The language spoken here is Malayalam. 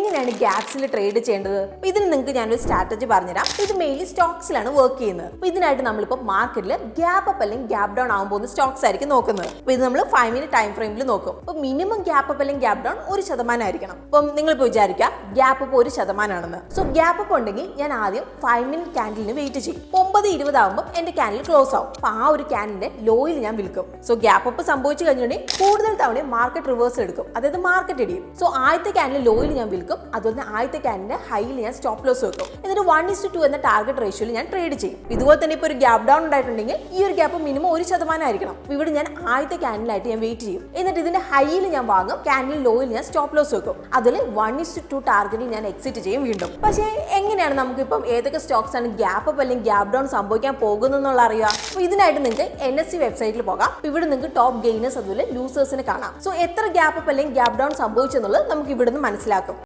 എങ്ങനെയാണ് ഗ്യാപ്സിൽ ട്രേഡ് ചെയ്യേണ്ടത്? ഇതിന് നിങ്ങൾക്ക് ഞാനൊരു സ്ട്രാറ്റജി പറഞ്ഞുതരാം. ഇത് മെയിൻലി സ്റ്റോക്സിലാണ് വർക്ക് ചെയ്യുന്നത്. അപ്പോൾ ഇതിനായിട്ട് നമ്മളിപ്പോൾ മാർക്കറ്റിൽ ഗ്യാപ്പ് അപ്പ് അല്ലെങ്കിൽ ഗ്യാപ്പ് ഡൗൺ ആകാൻ പോകുന്ന സ്റ്റോക്സ് ആയിരിക്കും നോക്കുന്നത്. അപ്പോൾ ഇത് നമ്മൾ 5 മിനിറ്റ് ടൈം ഫ്രെയിമിൽ നോക്കും. അപ്പോൾ മിനിമം ഗ്യാപ്പ് അപ്പ് അല്ലെങ്കിൽ ഗ്യാപ്പ് ഡൗൺ 1% ആയിരിക്കണം. അപ്പം നിങ്ങളിപ്പോൾ വിചാരിക്കുക ഗ്യാപ്പ് അപ്പ് 1% ആണെന്ന്. സോ ഗ്യാപ്പ് അപ്പ് ഉണ്ടെങ്കിൽ ഞാൻ ആദ്യം 5 മിനിറ്റ് ക്യാൻഡിലിന് വെയിറ്റ് ചെയ്യും. 9:20 ആകുമ്പോൾ എന്റെ ക്യാൻഡിൽ ക്ലോസ് ആവും. അപ്പോൾ ആ ഒരു ക്യാൻഡിലിന്റെ ലോയിൽ ഞാൻ വിൽക്കും. സോ ഗ്യാപ്പ് അപ്പ് സംഭവിച്ചു കഴിഞ്ഞിട്ടുണ്ടെങ്കിൽ കൂടുതൽ തവണ മാർക്കറ്റ് റിവേഴ്സൽ എടുക്കും, അതായത് മാർക്കറ്റ് ഇടിയും. സോ ആദ്യത്തെ ക്യാൻഡിൽ ലോയിൽ ഞാൻ വിൽക്കും, അതുപോലെ ആദ്യത്തെ ക്യാൻഡിന്റെ ഹൈയിൽ ഞാൻ സ്റ്റോപ്പ് ലോസ് വെക്കും. എന്നിട്ട് 1:2 എന്ന ടാർഗറ്റ് റേഷ്യോയിൽ ഞാൻ ട്രേഡ് ചെയ്യും. ഇതുപോലെ തന്നെ ഇപ്പോൾ ഒരു ഗ്യാപ്പ് ഡൗൺ ഉണ്ടായിട്ടുണ്ടെങ്കിൽ ഈ ഒരു ഗ്യാപ്പ് മിനിമം 1% ആയിരിക്കണം. ഇവിടെ ഞാൻ ആദ്യത്തെ ക്യാൻഡിലായിട്ട് ഞാൻ വെയിറ്റ് ചെയ്യും. എന്നിട്ട് ഇതിന്റെ ഹൈയിൽ ഞാൻ വാങ്ങും, ക്യാൻഡിൽ ലോയിൽ ഞാൻ സ്റ്റോപ്പ് ലോസ് വെക്കും. അതിൽ 1:2 ടാർഗറ്റിൽ ഞാൻ എക്സിറ്റ് ചെയ്യും വീണ്ടും. പക്ഷേ എങ്ങനെയാണ് നമുക്കിപ്പം ഏതൊക്കെ സ്റ്റോക്സ് ആണ് ഗ്യാപ്പ് അപ്പ് അല്ലെങ്കിൽ ഗ്യാപ്പ് ഡൗൺ സംഭവിക്കാൻ പോകുന്നതെന്നുള്ള അറിയുക? അപ്പോൾ ഇതിനായിട്ട് നിങ്ങൾക്ക് NSE വെബ്സൈറ്റിൽ പോകാം. ഇവിടെ നിങ്ങൾക്ക് ടോപ്പ് ഗെയിനേഴ്സ് അതുപോലെ ലൂസേഴ്സിനെ കാണാം. സോ എത്ര ഗ്യാപ്പ് അപ്പ് അല്ലെങ്കിൽ ഗ്യാപ്പ് ഡൗൺ സംഭവിച്ചെന്നുള്ളത് നമുക്ക് ഇവിടുന്ന് മനസ്സിലാക്കും.